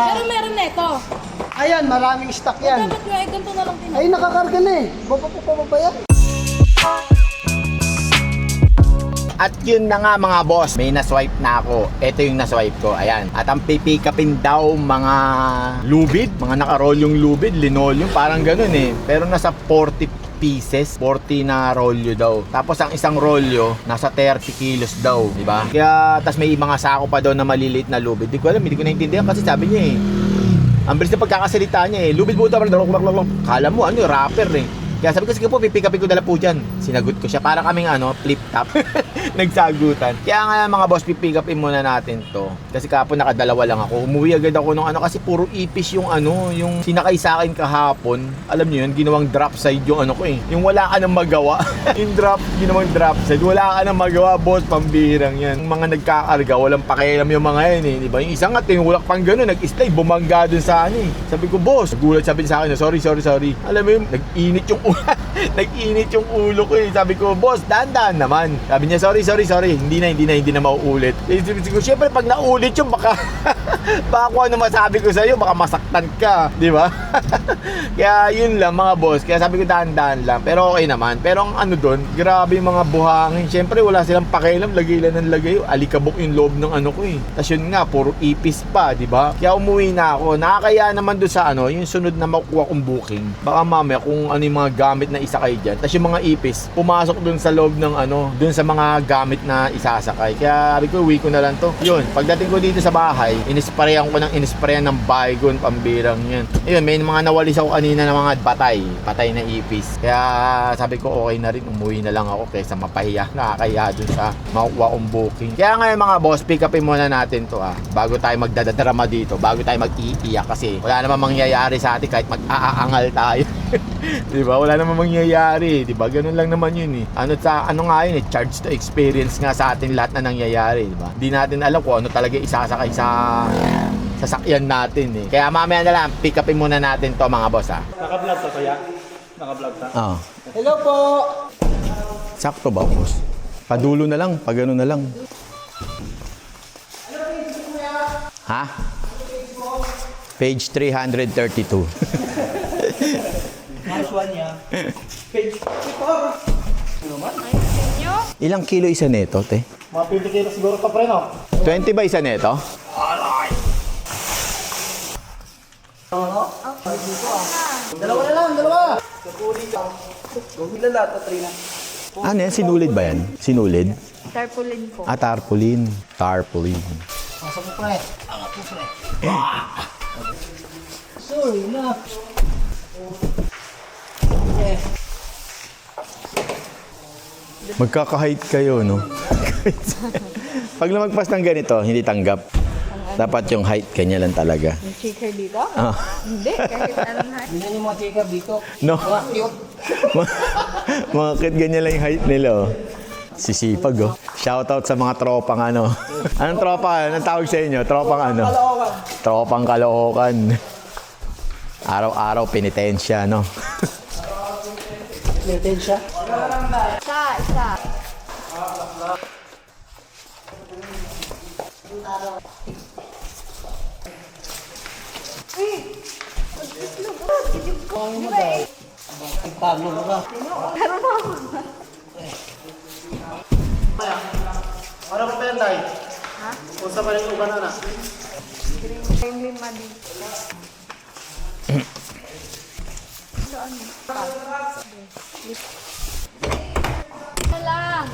Pero meron na ito. Ayan, maraming stock yan. Dapat nga, ganito na lang din. Ay, nakakarga na eh. Baba pa yan. At yun na nga mga boss, may naswipe na ako. Ito yung naswipe ko, ayan. At ang pipikapin daw mga lubid, mga nakaroll yung lubid, linoleum, parang ganun eh. Pero nasa 40 pieces, 40 na rolyo daw. Tapos ang isang rolyo, nasa 30 kilos daw, di ba? Kaya, tas may mga sako pa daw na maliliit na lubid. Di ko alam, hindi ko naintindihan kasi sabi niya eh. Ang bilis na pagkakasalita niya eh. Lubid po ito, kala mo ano, rapper eh. Kaya sabi ko, sige po, pipikapin ko dala po dyan. Sinagot ko siya. Para kaming ano, flip-top. Nagsagutan. Kaya nga mga boss, pipikapin muna natin to. Kasi kapon nakadalawa lang ako. Umuwi agad ako nung ano, kasi puro ipis yung ano, yung sinakay sa akin kahapon. Alam niyo yun, ginawang drop side yung ano ko eh. Yung wala ka nang magawa. Yung drop, ginawang drop side. Wala ka nang magawa, boss, pambihirang yan. Yung mga nagkakarga, walang pakialam yung mga yan eh. Diba? Yung isang nga, tinulak pang gano'n, nag-slide, bumangga dun sa ano eh. Sabi ko, boss, nagulat sabi sa akin, sorry. Alam mo yun, nag-init yung nag-init yung ulo ko eh. Sabi ko, boss, dahan-dahan naman. Sabi niya, sorry. Hindi na mauulit. Siyempre, pag naulit yung baka kung ano masabi ko sa'yo, baka masaktan ka. Di ba? Kaya yun lang mga boss. Kaya sabi ko, dahan-dahan lang. Pero okay naman. Pero ang ano doon, grabe yung mga buhangin. Siyempre, wala silang pakialam. Lagay lang ng lagay. Alikabok yung loob ng ano ko eh. Tapos yun nga, puro ipis pa. Di ba? Kaya umuwi na ako. Nakakaya naman doon sa ano, yung sunod na makukuha kong booking. Baka mamaya kung ano yung mga gamit na isakay dyan. Tapos yung mga ipis, pumasok dun sa loob ng ano, dun sa mga gamit na isasakay. Kaya sabi ko, uwi ko na lang to. Yun, pagdating ko dito sa bahay, inisprayan ng baygon, pambirang yan. Ayun, may mga nawalis ako kanina ng mga patay na ipis. Kaya sabi ko, okay na rin, umuwi na lang ako kaysa mapahiya, nakakahiya dun sa makukuha kong booking. Kaya ngayon mga boss, pick upin muna natin to bago tayo magdadadrama dito, bago tayo mag-iiyak kasi wala namang mangyayari sa atin kahit mag-aangal tayo. Diba? Wala namang mangyayari, diba? Ganun lang naman yun eh. Ano nga yun eh, charge to experience nga sa atin lahat na nangyayari, diba? Di natin alam kung ano talaga isasakay sa sasakyan natin eh. Kaya mamaya na lang, pick upin muna natin to mga boss Naka-vlog to kaya? Naka-vlog ta? Oo. Hello po! Sakto ba boss? Padulo na lang, pagano na lang. Ha? Page 332. Minus 1 niya. Page 4. Ilang kilo isa neto, te? Mga 20 kilos siguro pa pre, no? 20 ba isa neto? Dalawa na lang, dalawa! Gawin lahat, 3 na. Ano yan? Sinulid ba yan? Sinulid? Tarpaulin po. Tarpaulin. Tarpaulin. Pasok mo pre. Angat mo pre. Sorry na. Magkaka-height kayo, no? Pag lumagpas ng ganito, hindi tanggap. Dapat yung height kanya lang talaga. Yung shaker dito? Ah. Hindi, kahit anong height. Tingnan yung mga checker dito. No? Mga cute. Mga kid ganyan lang yung height nila, oh. Sisipag, oh. Shoutout sa mga tropang ano. Anong tropa? Anong tawag sa inyo? Tropang ano? Tropang Caloocan. Araw-araw penitensya, no? Litensya. Isa. Pagpaglo mo ka. Pero mo. Ano pa pa yan, Day? Ha? Kung sa paling uban na. Yung lima dito. Saan? Ito lang.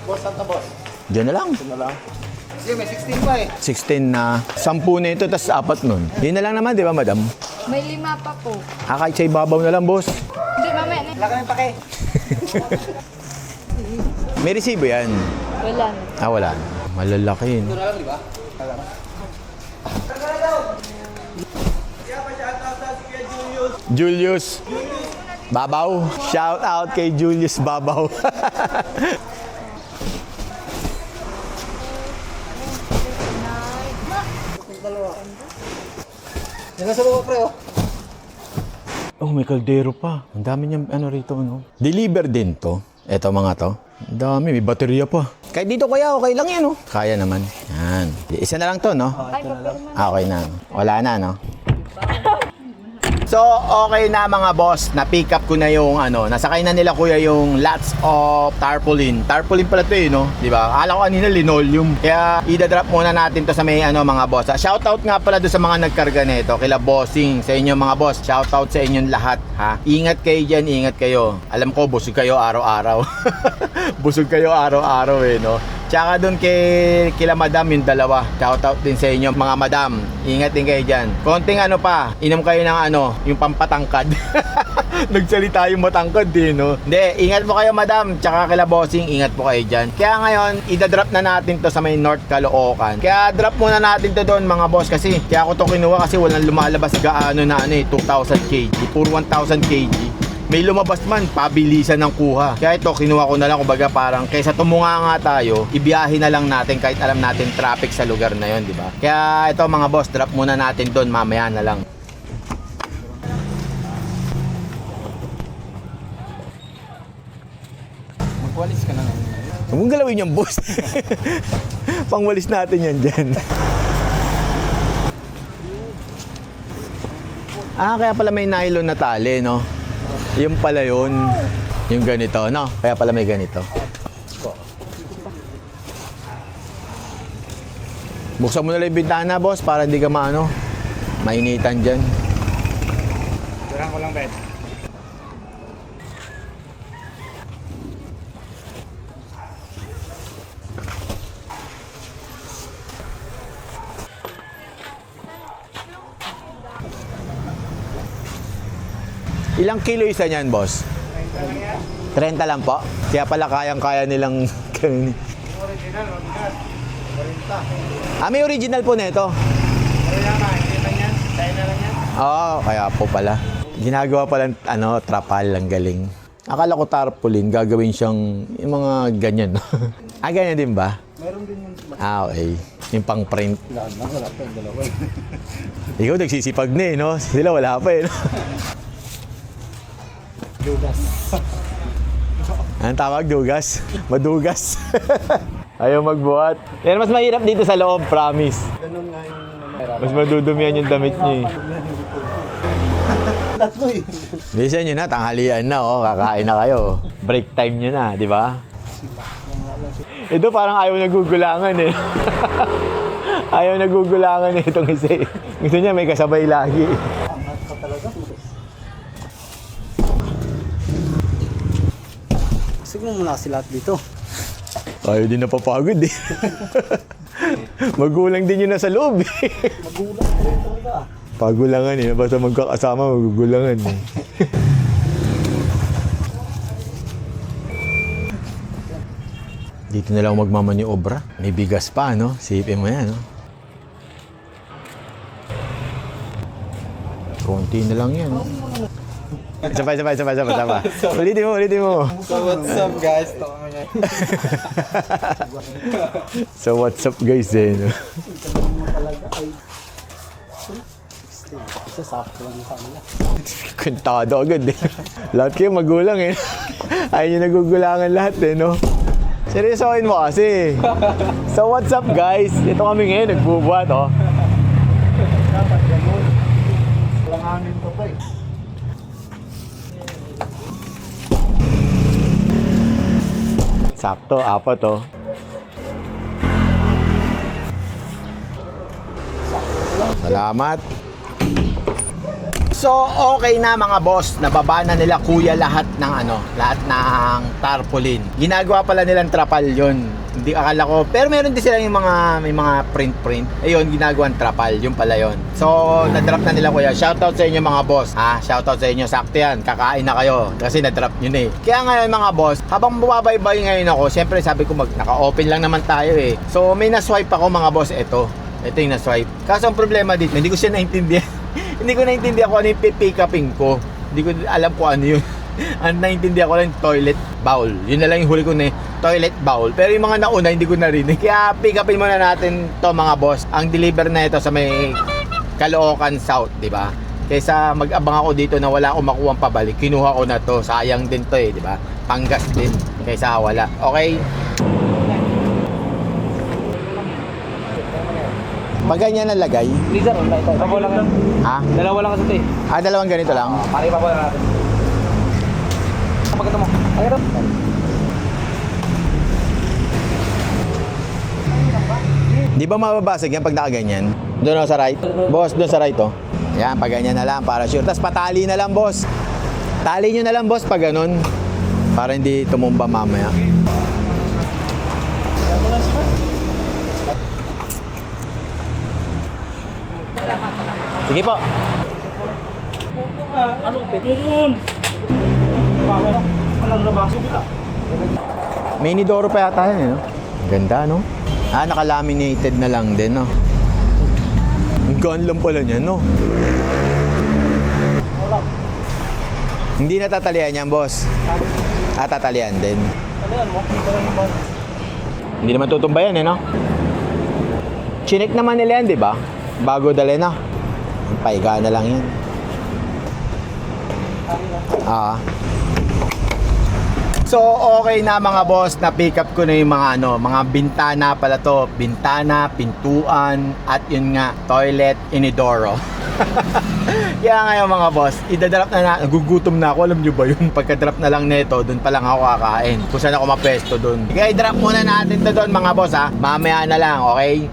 Boss, saan boss? Diyan na lang. Ano lang? Sige, may 16 pa eh. 16 na 10 na ito, tas 4 nun. Yun na lang naman, di ba, madam? May lima pa po. Kahit sa ibabaw na lang, boss. Hindi, mamaya na. Wala kami pake. May resibo yan. Wala na. Wala. Malalaki yun. Ito na lang, di ba? Julius Babaw. Shout out kay Julius Babaw. Yan sa baba pre, oh. Oh, may kaldero pa. Ang dami niyang ano rito, no? Deliver din to. Eto mga to. Ang dami, may baterya pa. Kahit dito kaya, okay lang yan, oh. Kaya naman. Yan. Isa na lang to, no? Ay, papel man. Okay na. Wala na, no? So, okay na mga boss. Na-pick up ko na yung nasakay na nila kuya yung lots of tarpaulin. Tarpaulin pala to no? Di ba? Akala ko kanina linoleum. Kaya idadrop muna natin to sa may mga boss. Shoutout nga pala doon sa mga nagkarga nito. Kila bossing, sa inyo mga boss. Shoutout sa inyong lahat, ha? Ingat kayo dyan, ingat kayo. Alam ko, busog kayo araw-araw. Busog kayo araw-araw no? Tsaka doon kila madam yung dalawa. Shoutout din sa inyo mga madam. Ingat din kayo dyan. Konting pa, inom kayo ng yung pampatangkad. Nagsalita yung matangkad no? Hindi, ingat po kayo madam. Tsaka kila bossing, ingat po kayo dyan. Kaya ngayon, idadrop na natin to sa may North Caloocan. Kaya drop muna natin to doon mga boss kasi kaya ako to kinuha kasi walang lumalabas gaano na 2,000 kg. Puro 1,000 kg. May lumabas man, pabilisan ng kuha. Kaya ito, kinuha ko na lang, kumbaga parang kaysa tumunga nga tayo, ibiyahin na lang natin kahit alam natin traffic sa lugar na yon, di ba? Kaya ito mga boss, drop muna natin doon, mamaya na lang. Magwalis ka na lang. Huwag mong galawin yung boss. Pangwalis natin yan dyan. Kaya pala may nylon na tali, no? Yung pala yun. Yung ganito, no? Kaya pala may ganito. Buksan mo na lang yung bintana, boss, para hindi ka mainitan dyan. Kailangan ko lang, Ben. Ilang kilo isa niyan, boss? 30 lang po? Kaya pala kayang-kaya nilang gawin. Original, mabigat. 40. May original po nito. Kaya nga, hindi lang yan. China lang yan. Oo, kaya po pala. Ginagawa pala trapal, ang galing. Akala ko tarpaulin, gagawin siyang yung mga ganyan. Ganyan din ba? Meron din yung Okay. Yung pang print. wala pa yung dalawa. Ikaw nagsisipag na no? Sila wala pa no? Dugas. Anong tawag? Dugas? Madugas. Ayaw magbuhat. Yan, mas mahirap dito sa loob, promise. Ganun nga yung Mas madudumihan yung damit niyo tatlo eh. Bilisan nyo na, tanghalian na, kakain na kayo. Break time nyo na, di ba? Ito parang ayaw nagugulangan eh. Ayaw nagugulangan eh itong isa eh. Gusto niya may kasabay lagi. Siguro muna kasi lahat dito. Ayaw din napapagod eh. Magulang din yun na sa loob eh. Magulang din talaga. Pagulangan eh. Basta magkakasama, magugulangan eh. Dito na lang magmamaniobra. May bigas pa, no? Sipin mo yan, no? Konti na lang yan. Sabay. Ulitin mo. So what's up guys? So what's up guys eh, no? Isa sakto lang sa kanila. Kontado agad eh. Lahat kayo magulang eh. Ayaw nyo nagugulangan lahat eh, no? Seryosohin mo kasi. So what's up guys? Ito kami ngayon, nagbubuhat oh. Dapat ganun. Walang hangin pa pa eh. Sakto, apat oh. Salamat. So, okay na mga boss. Nababa na nila kuya lahat ng lahat ng tarpaulin. Ginagawa pala nilang trapal yun. Hindi akala ko. Pero meron din sila yung may mga print. Ayun, ginagawang trapal. Yun pala yun. So, na-drop na nila kuya. Shoutout sa inyo mga boss. Shoutout sa inyo. Sakto yan. Kakain na kayo. Kasi na-drop yun eh. Kaya ngayon mga boss, habang bumabaybay ngayon ako, syempre sabi ko naka-open lang naman tayo eh. So, may na-swipe ako mga boss. Ito yung na-swipe. Kaso ang problema dito, hindi ko siya naintindihan. Hindi ko naintindihan kung ano yung pick upin ko. Hindi ko alam kung ano yun. Ang naintindihan ko lang toilet bowl. Yun na lang yung huli ko na toilet bowl. Pero yung mga nauna, hindi ko narinig. Kaya pick upin muna natin to mga boss. Ang deliver na ito sa may Caloocan South, di ba? Kaysa mag-abang ako dito na wala akong makuha pabalik. Kinuha ko na to. Sayang din to eh, di ba? Panggas din. kaysa wala. Okay? Pag ganyan nalagay, Lizard, ito. Pabaw lang yan. ha? Dalawa lang kasi ito eh. Dalawang ganito lang. Pari pabaw na natin. Pagkata mo. Ay, ito. Di ba mababasag yan pag nakaganyan? Doon sa right? Boss, doon sa right oh. Yan, pag ganyan na lang para sure. Tapos patali na lang, boss. Tali nyo na lang, boss, pag ganun. Para hindi tumumba mamaya. Sige po. Anong pinun? Walang nabaso kita. May inidoro pa yata yan, eh, no? Ganda, no? Ah, naka-laminated na lang din, no? Ang gaan lang pala niya, no? Hindi na tatalian yan, boss. Ah, tatalian din. Ano yan mo? Hindi naman tutumba yan, eh, no? Chinek naman nila yan, di ba? Bago dali na. Paiga na lang yan. Ah. So, okay na mga boss, na-pick up ko na yung mga mga bintana pala to. Bintana, pintuan, at yun nga, toilet, inidoro. Kaya ngayon mga boss, idadrop na nagugutom na ako, alam nyo ba yun? Pagka-drop na lang nito, doon pa lang ako kakain. Kung saan ako mapesto doon. Kaya i-drop muna natin to doon mga boss ha. Mamaya na lang, okay?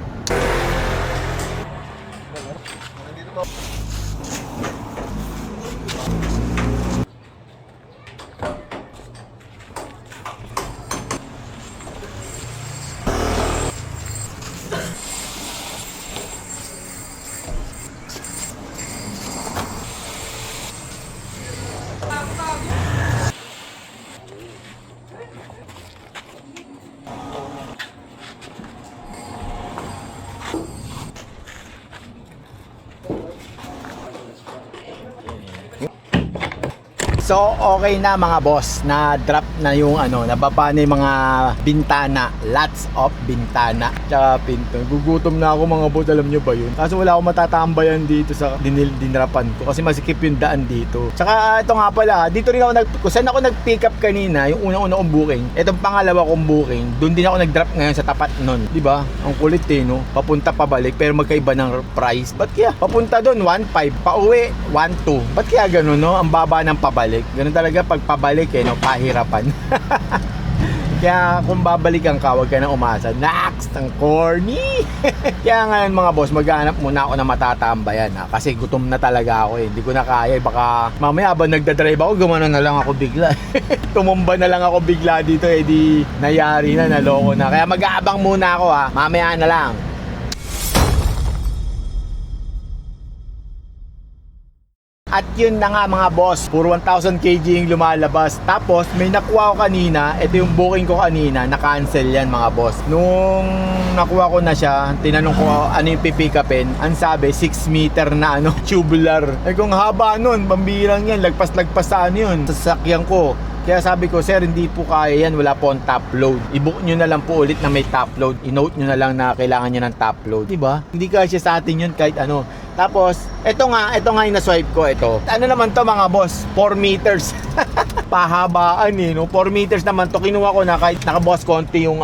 So, okay na mga boss, na-drop na yung nababa na yung mga bintana, lots of bintana, tsaka pinto. Gugutom na ako mga boss, alam nyo ba yun? Kaso wala akong matatambayan dito sa dinrapan ko kasi masikip yung daan dito. Tsaka ito nga pala, dito rin ako kung saan ako nag-pick up kanina, yung unang-una kong booking, itong pangalawa kong booking, doon din ako nag-drop ngayon sa tapat nun. Diba? Ang kulit eh, no? Papunta pabalik, pero magkaiba ng price. Ba't kaya? Papunta doon, 1.5, pauwi, 1.2. Ba't kaya ganun, no? Ang baba ng pabalik. Ganun talaga pag pabalik eh, no? Pahirapan. Kaya kung babalikan ka, huwag ka na umasa. Next, ang corny. Kaya ngayon mga boss, maghanap muna ako na matatambayan ha? Kasi gutom na talaga ako eh. Hindi ko na kaya. Baka mamaya habang nagdadrive ako, gumano na lang ako bigla. Tumumba na lang ako bigla dito eh. Di nayari na, naloko na. Kaya mag-aabang muna ako ha. Mamaya na lang. At yun na nga mga boss, puro 1,000 kg yung lumalabas. Tapos may nakuha ko kanina, ito yung booking ko kanina, na-cancel yan mga boss. Nung nakuha ko na siya, tinanong ko ano yung pipick upin, ang sabi 6 meter na tubular. Ay kung haba nun, pambirang yan, lagpas-lagpas sa yun, sa sasakyan ko. Kaya sabi ko, sir, hindi po kaya yan, wala po ang top load. I-book nyo na lang po ulit na may top load. I-note nyo na lang na kailangan nyo ng top load. Diba? Hindi kaya siya sa atin yun kahit ano. Tapos, ito nga yung na-swipe ko, ito. Ano naman to mga boss? 4 meters. Pahabaan eh, no? 4 meters naman to. Kinuha ko na kahit nakabukas konti yung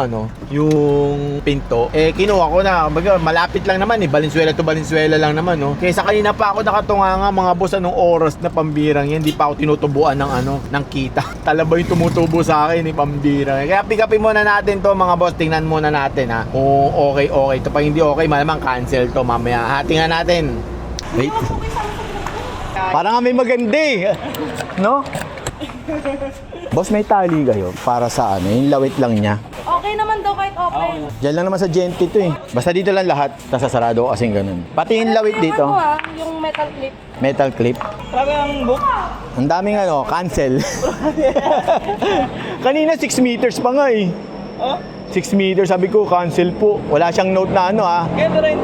yung pinto. Eh, kinuha ko na. Malapit lang naman eh. Valenzuela to Valenzuela lang naman, no? Kaya sa kanina pa ako nakatunga nga mga boss, anong oras na pambirang yan. Hindi pa ako tinutubuan ng kita. Talaba yung tumutubo sa akin, pambirang. Kaya pick upin muna natin to mga boss. Tingnan muna natin ha. Kung okay. Ito pa hindi okay, malamang cancel to mamaya. Tingnan natin. Wait. Parang nga may maganda eh. No? Boss, may tali kayo para sa yung lawit lang niya. Okay naman daw kahit open. Diyan lang naman sa Genti to eh. Basta dito lang lahat, nasasarado kasing ganun. Pati yung lawit dito. Yung metal clip. Metal clip. Grabe ang book. Ang daming cancel. Kanina 6 meters pa nga eh. Oh? 6 meters, sabi ko, cancel po. Wala siyang note na Kaya rin.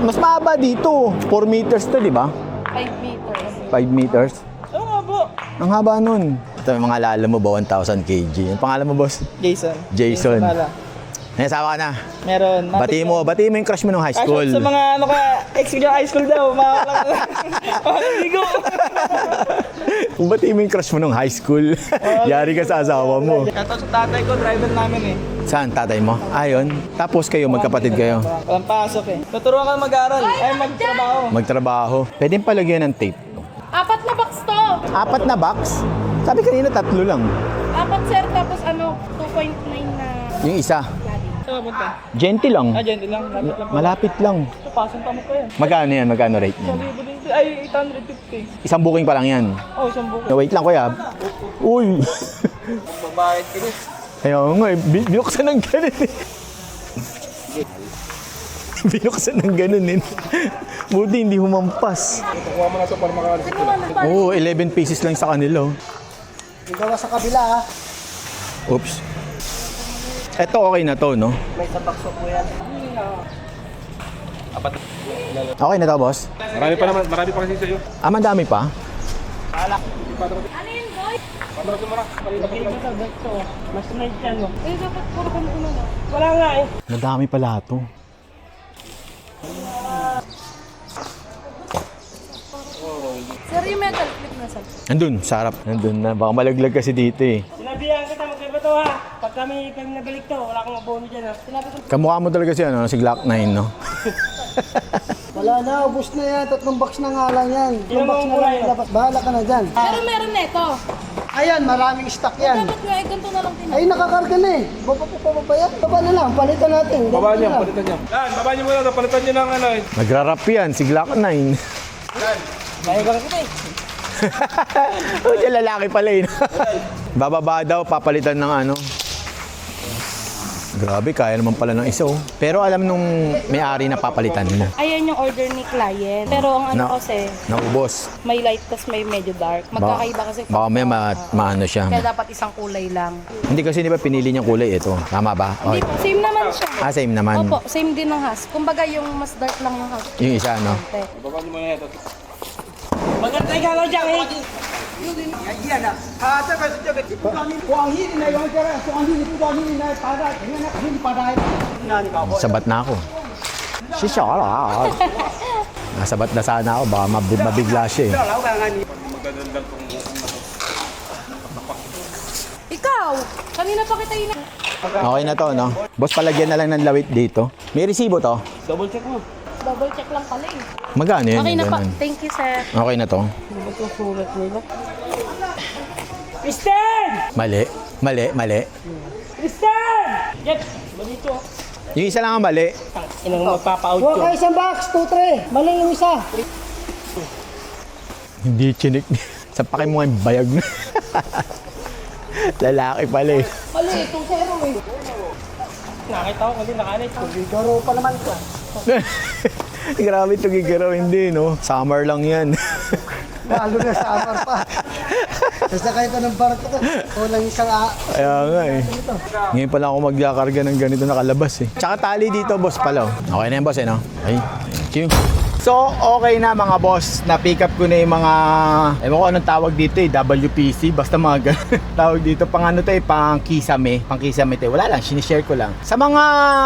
Mas mahaba dito. 4 meters to, di ba? 5 meters. 5 meters. Oo nga po. Ang haba nun. Ito, mga alala mo ba, 1,000 kg. Ang pangalan mo, boss? Jason. Jason. May asawa ka na. Meron. Bati mo yung crush mo nung high school. Sa mga ano ka, ex ko dyan, high school daw. Mga ligo. Kung bati mo yung crush mo nung high school, yari ka sa asawa mo. Ito sa tatay ko, driver namin eh. Saan, tatay mo? Ayun. Tapos kayo, magkapatid kayo. Walang pasok eh. Tuturuan ka mag-aral. Ay, magtrabaho. Magtrabaho. Pwede palagyan ng tape. 4 na box to. 4 na box? Sabi kanina 3 lang. 4 sir, tapos ano, 2.9 na Yung isa. Saan punta? Gentle lang. Ah, dyan lang. Lapit lang. Malapit lang. Ito, pasang tamo ko yan. Magkano yan? Magkano rate niyan? 1,000 din. Ay, 850. Isang booking pa lang yan. Oh, isang buko. Wait lang kuya. Uy! Babayad ka niya. Ayaw nga eh. Binuksan ng ganun eh. Binuksan ng ganun eh. Buti hindi humampas. Oo, 11 pieces lang sa kanila. oh. Yung gawa sa kabila ha. Oops. Eto okay na to, no? May tabakso po yan. Okay na to, boss? Marami pa kasi sa'yo. Ah, madami pa? Ano yun, boy? Mas night yan, no? Eh, dapat puro ka muna na. Wala nga eh. Madami pala to. Sir, yung metal clip na sir. Nandun, sarap. Nandun na. Baka malaglag kasi dito eh. Sinabihan kita magkaiba to ha. Pag kami nabalik to, wala kang abono dyan ha. Sinabi ko, Kamukha mo talaga si, ano, si Glock 9, no? Wala na, ubus na yan. 3 box na nga lang yan. 3 box na lang ilabas. Bahala ka na dyan. pero meron na ito. Ayan, maraming stock yan. Dapat nga, eh, ganito na lang din. Ay, nakakarga na eh. Baba yan. Baba na lang, palitan natin. Baba niya, Ganito na. palitan niya. Yan, baba niyo muna, napalitan niyo ng ano eh. Nagra-rap yan, si Glock 9. Kaya ka kita eh. Oh, yung lalaki pala eh. Bababa daw, papalitan ng ano. Grabe, kaya naman pala ng isa oh. Pero alam nung may-ari na papalitan mo. Ayan yung order ni client. Pero ang ano Na- kasi, Naubos. may light tas may medyo dark. Magkakaiba kasi. Baka may maano siya. Kaya dapat isang kulay lang. Hindi kasi di ba pinili niyang kulay ito. Tama ba? Hindi Okay. po, same naman siya. Ah, same naman. Opo, same din ng house. Kumbaga yung mas dark lang ng house. Yung isa, no? Baba niyo muna ito. Magantay ka lang dyan eh. Sabat na ako. Sishala. Nasabat na sana ako. Baka mabigla siya eh. Ikaw! Kanina pa kita ina... Okay na to, no? Boss, palagyan na lang ng lawit dito. May resibo to. Double check mo. Double check lang pala eh. Magkano yun? Okay na pa. Ganun. Thank you, sir. Okay na to. Kristen! Mali. Mali. Kristen! Yan! Balito. Yung isa lang ang mali. Inang magpapa-out Huwag ko. ka isang box, 2, 3. Mali yung isa. Hindi chinik. Sapakin mo nga yung bayag na. Lalaki pala eh. Mali, itong zero eh. Nakita ko kasi nakalit. Garo pa naman ka. Grabe ito gigaraw, hindi no? Summer lang yan. Lalo na sa amar pa. Basta kayo ka ng barko to. Kulang isang Kaya nga eh. Ngayon pala ako magkakarga ng ganito nakalabas eh. Tsaka tali dito, boss pala. oh. Okay na yan, boss eh, no? Ay, thank you. So, okay na mga boss. Na-pick up ko na yung mga... Ewan ko anong tawag dito eh. WPC. Basta mga ganun. Tawag dito. Pang ano to eh. Pang kisame. Pang kisame to eh. Wala lang. Sinishare ko lang. Sa mga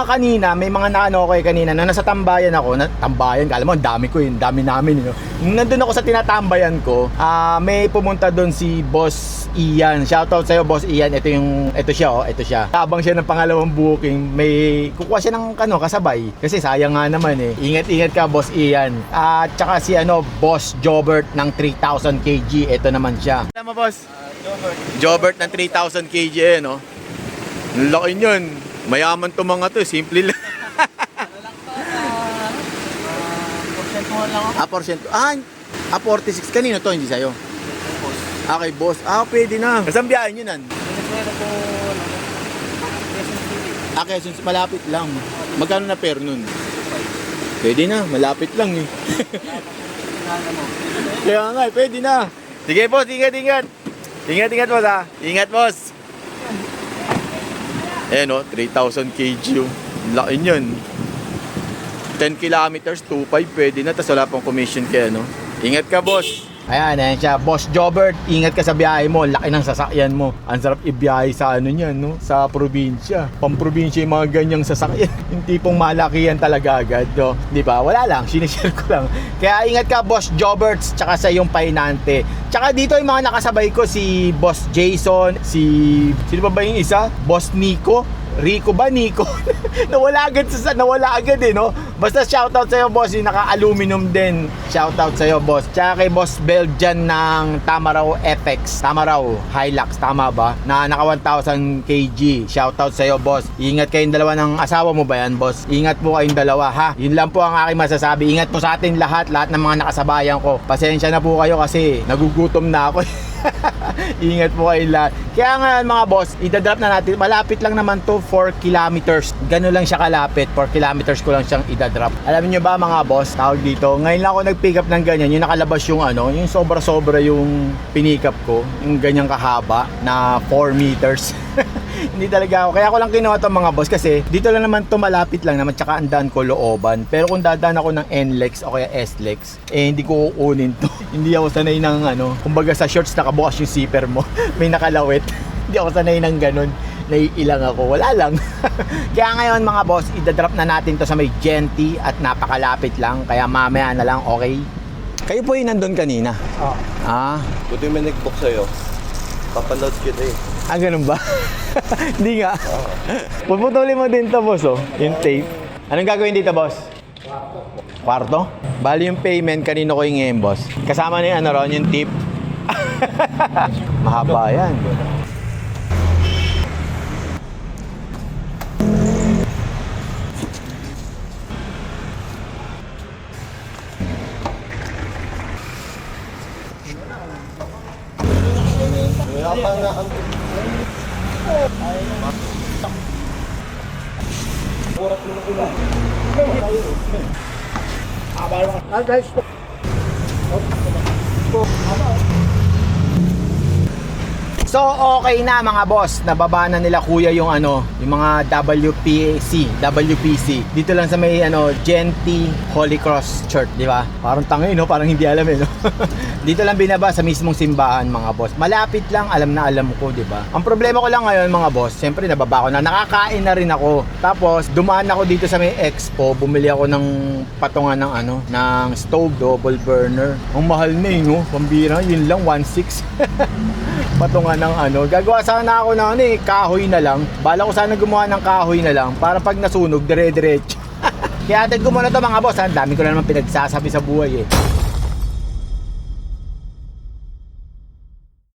kanina, may mga naano ko eh kanina. Na nasa tambayan ako. Tambayan. Kala mo, ang dami ko eh. Ang dami namin. You know? Nandun ako sa tinatambayan ko. May pumunta doon si Boss Ian. Shoutout sa'yo, Boss Ian. Ito siya oh. Ito siya. Habang siya ng pangalawang booking, may kukuha siya ng kasabay. Kasi sayang nga naman eh. Ingat-ingat ka, Boss Ian. At tsaka si Boss Jobert ng 3,000 kg. Ito naman siya. Alam mo, Boss? Jobert ng 3,000 kg eh, no? Ang laki yun. Mayaman to mga to. Simple lang. Porsyento. 46. Kanino to? Hindi sa'yo? Okay, boss. Pwede na. Saan biyahin yun, nan? Quezon City. Malapit lang. Magkano na per nun? Pwede na, malapit lang eh. Kaya nga, pwede na. Sige boss, ingat. Ingat boss ha. Ingat boss. Ayan o, 3,000 kg oh. Laki yun. 10 kilometers, 2.5 pwede na. Tapos wala pang commission kaya no. Ingat ka boss. Ayan siya. Boss Jobert, ingat ka sa biyahe mo. Laki ng sasakyan mo. Ang sarap ibiyahe sa ano niyan, no? Sa probinsya. Pamprobinsya yung mga ganyang sasakyan. Yung tipong malakihan talaga agad, no? Di ba? Wala lang, sinishare ko lang. Kaya ingat ka, Boss Jobert, tsaka sa iyong painante. Tsaka dito yung mga nakasabay ko, si Boss Jason, sino ba yung isa? Boss Nico. Rico ba? Nico? nawala agad eh, no? Basta shoutout sa'yo, boss. Yung naka-aluminum din. Shoutout sa'yo, boss. Tsaka kay Boss Belgian ng Tamaraw FX. Tamaraw Hilux, tama ba? Na naka 1,000 kg. Shoutout sa'yo, boss. Ingat kayong dalawa ng asawa mo ba yan, boss? Ingat po kayong dalawa, ha? Yun lang po ang aking masasabi. Ingat po sa atin lahat ng mga nakasabayan ko. Pasensya na po kayo kasi nagugutom na ako. Ingat po kayo lahat. Kaya nga mga boss, idadrop na natin. Malapit lang naman to, 4 kilometers. Gano'n lang siya kalapit. 4 kilometers ko lang siyang idadrop. Alam niyo ba mga boss, tawag dito, ngayon lang ako nag-pick up ng ganyan. Yung nakalabas yung yung sobra-sobra yung pinick up ko. Yung ganyang kahaba na 4 meters. Hindi talaga ako. Kaya ako lang kinuha to mga boss kasi dito lang naman to, malapit lang naman. Tsaka andaan ko looban. Pero kung dadaan ako ng NLEX o kaya SLEX, hindi ko kukunin to. Hindi ako sanay ng kumbaga sa shorts nakabukas yung zipper mo. May nakalawit. Hindi ako sanay ng ganun. Naiilang ako. Wala lang. Kaya ngayon mga boss, idadrop na natin to sa may Genti at napakalapit lang. Kaya mamaya na lang, okay? Kayo po yung nandun kanina? Oo. Buti may nag-book sa'yo. Papanood kita eh. Ganun ba? Hindi nga. Puputulin mo din to, boss, oh. Yung tape. Anong gagawin dito, boss? Kwarto? Bali yung payment, kanino ko yung ngayon, boss? Kasama na yung ron, yung tip. Mahaba yan. Guys, So okay na mga boss, nababa na nila kuya yung yung mga WPC. Dito lang sa may Genti Holy Cross Church, di ba? Parang tangay, no? Parang hindi alam no? Dito lang binaba sa mismong simbahan mga boss. Malapit lang, alam na alam ko, di ba? Ang problema ko lang ngayon mga boss, siyempre nababa ko na, nakakain na rin ako. Tapos dumaan ako dito sa may Expo, bumili ako ng patungan ng ng stove, double burner. Ang mahal na no? Pambira, yun lang 1.6. Patungan ng gagawa sana ako ng kahoy na lang. Bala ko sana gumawa ng kahoy na lang para pag nasunog dire-diretso. Kaya atid ko muna to mga boss, dami ko na naman pinagsasabi sa buhay eh.